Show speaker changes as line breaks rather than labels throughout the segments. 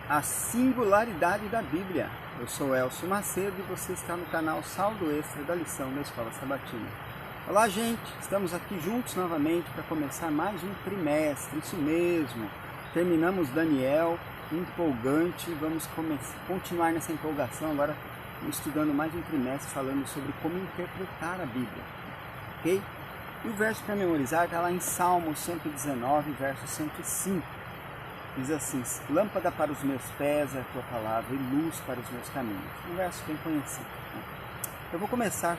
A singularidade da Bíblia. Eu sou Elcio Macedo e você está no canal Saldo Extra da lição da Escola Sabatina. Olá, gente! Estamos aqui juntos novamente para começar mais um trimestre, isso mesmo. Terminamos Daniel, empolgante, vamos continuar nessa empolgação agora, estudando mais um trimestre, falando sobre como interpretar a Bíblia, ok? E o verso para memorizar está lá em Salmo 119, verso 105. Diz assim: lâmpada para os meus pés é a tua palavra e luz para os meus caminhos. Um verso bem conhecido, né? Eu vou começar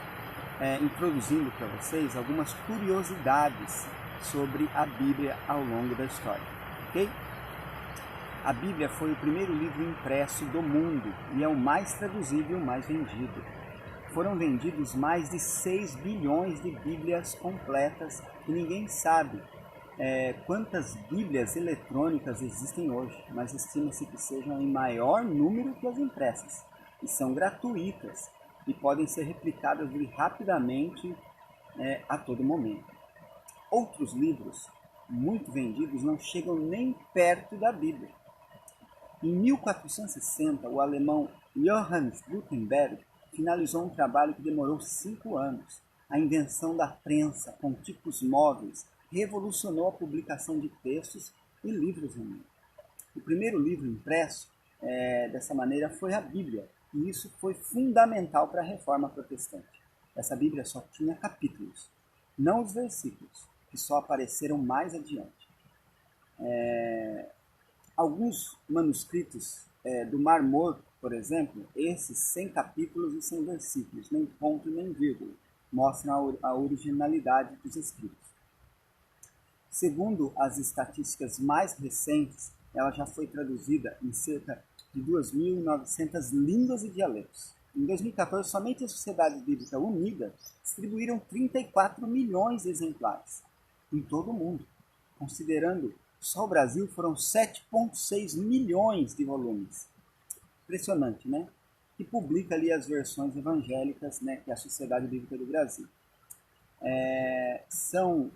introduzindo para vocês algumas curiosidades sobre a Bíblia ao longo da história, ok? A Bíblia foi o primeiro livro impresso do mundo e é o mais traduzido e o mais vendido. Foram vendidos mais de 6 bilhões de Bíblias completas e ninguém sabe quantas Bíblias eletrônicas existem hoje, mas estima-se que sejam em maior número que as impressas, e são gratuitas e podem ser replicadas rapidamente a todo momento. Outros livros muito vendidos não chegam nem perto da Bíblia. Em 1460, o alemão Johannes Gutenberg finalizou um trabalho que demorou 5 anos. A invenção da prensa com tipos móveis revolucionou a publicação de textos e livros no mundo. O primeiro livro impresso dessa maneira foi a Bíblia, e isso foi fundamental para a Reforma Protestante. Essa Bíblia só tinha capítulos, não os versículos, que só apareceram mais adiante. Alguns manuscritos do Mar Morto, por exemplo, esses sem capítulos e sem versículos, nem ponto nem vírgula, mostram a originalidade dos escritos. Segundo as estatísticas mais recentes, ela já foi traduzida em cerca de 2.900 línguas e dialetos. Em 2014, somente a Sociedade Bíblica Unida distribuíram 34 milhões de exemplares em todo o mundo. Considerando só o Brasil, foram 7,6 milhões de volumes. Impressionante, né? Que publica ali as versões evangélicas, né, que é a Sociedade Bíblica do Brasil. São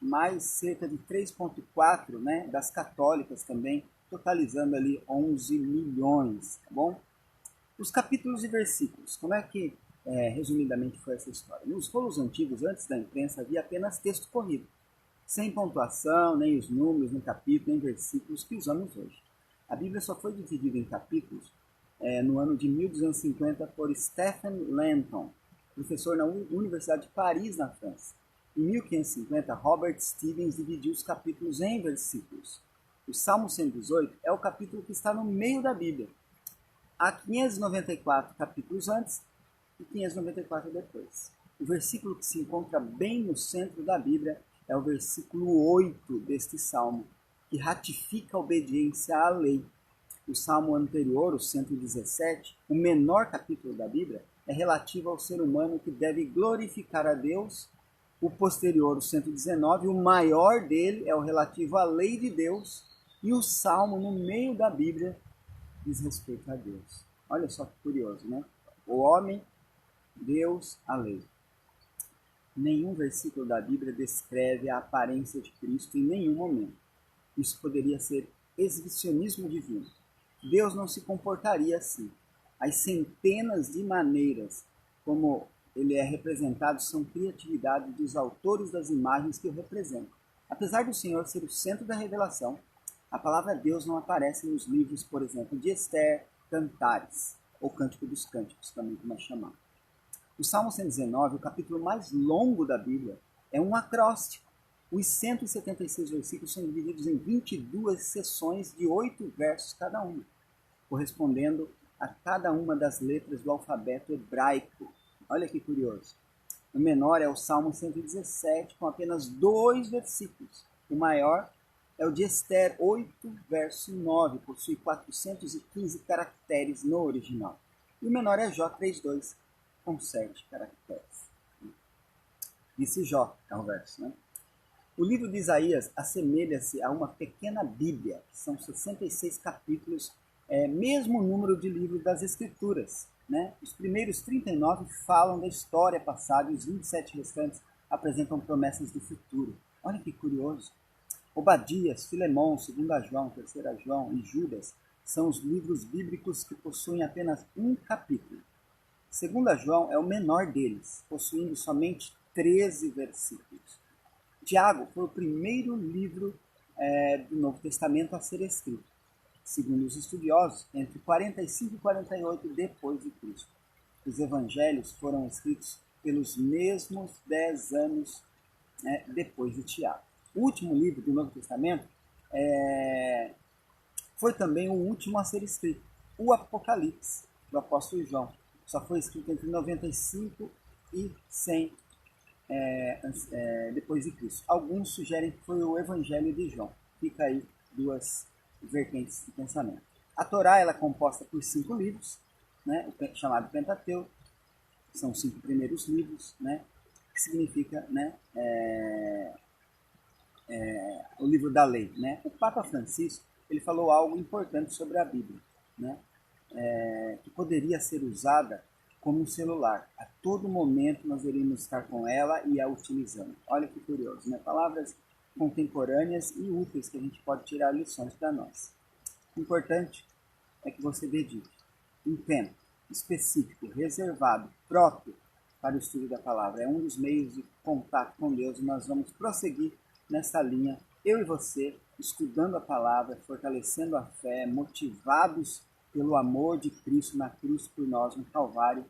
mais cerca de 3,4, né, das católicas também, totalizando ali 11 milhões, tá bom? Os capítulos e versículos, como é que, resumidamente, foi essa história? Nos rolos antigos, antes da imprensa, havia apenas texto corrido, sem pontuação, nem os números, nem capítulos, nem versículos que usamos hoje. A Bíblia só foi dividida em capítulos no ano de 1250 por Stephen Langton, professor na Universidade de Paris, na França. Em 1550, Robert Stevens dividiu os capítulos em versículos. O Salmo 118 é o capítulo que está no meio da Bíblia. Há 594 capítulos antes e 594 depois. O versículo que se encontra bem no centro da Bíblia é o versículo 8 deste Salmo, que ratifica a obediência à lei. O Salmo anterior, o 117, o menor capítulo da Bíblia, é relativo ao ser humano que deve glorificar a Deus. O posterior, o 119, o maior dele é o relativo à lei de Deus, e o Salmo no meio da Bíblia diz respeito a Deus. Olha só que curioso, né? O homem, Deus, a lei. Nenhum versículo da Bíblia descreve a aparência de Cristo em nenhum momento. Isso poderia ser exibicionismo divino. Deus não se comportaria assim. As centenas de maneiras como ele é representado são criatividade dos autores das imagens que o representam. Apesar do Senhor ser o centro da revelação, a palavra Deus não aparece nos livros, por exemplo, de Esther, Cantares, ou Cântico dos Cânticos, também como é chamado. O Salmo 119, o capítulo mais longo da Bíblia, é um acróstico. Os 176 versículos são divididos em 22 seções de 8 versos cada uma, correspondendo a cada uma das letras do alfabeto hebraico. Olha que curioso. O menor é o Salmo 117, com apenas 2 versículos. O maior é o de Esther 8, verso 9, possui 415 caracteres no original. E o menor é Jó 3,2, com 7 caracteres. Disse Jó, é o verso, né? O livro de Isaías assemelha-se a uma pequena Bíblia, que são 66 capítulos, mesmo número de livros das Escrituras, né? Os primeiros 39 falam da história passada e os 27 restantes apresentam promessas do futuro. Olha que curioso. Obadias, Filemão, 2 João, 3 João e Judas são os livros bíblicos que possuem apenas um capítulo. 2 João é o menor deles, possuindo somente 13 versículos. Tiago foi o primeiro livro do Novo Testamento a ser escrito, segundo os estudiosos, entre 45 e 48 depois de Cristo. Os evangelhos foram escritos pelos mesmos 10 anos depois de Tiago. O último livro do Novo Testamento foi também o último a ser escrito, o Apocalipse, do apóstolo João. Só foi escrito entre 95 e 100 depois de Cristo. Alguns sugerem que foi o Evangelho de João. Fica aí duas vertentes de pensamento. A Torá ela é composta por 5 livros, né, chamado Pentateuco, são os 5 primeiros livros, né, que significa, né, o livro da lei. Né? O Papa Francisco ele falou algo importante sobre a Bíblia, né, que poderia ser usada como um celular. A todo momento nós iríamos estar com ela e a utilizando. Olha que curioso, né? Palavras contemporâneas e úteis que a gente pode tirar lições para nós. O importante é que você dedique um tempo específico, reservado, próprio para o estudo da palavra. É um dos meios de contato com Deus e nós vamos prosseguir nessa linha, eu e você, estudando a palavra, fortalecendo a fé, motivados pelo amor de Cristo na cruz por nós, no Calvário,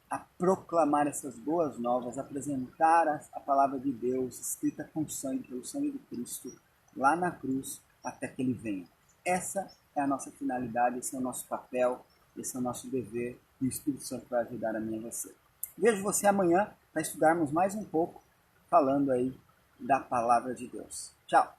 a proclamar essas boas novas, apresentar a palavra de Deus escrita com sangue, pelo sangue de Cristo, lá na cruz, até que Ele venha. Essa é a nossa finalidade, esse é o nosso papel, esse é o nosso dever, e o Espírito Santo vai ajudar a mim e a você. Vejo você amanhã para estudarmos mais um pouco, falando aí da palavra de Deus. Tchau!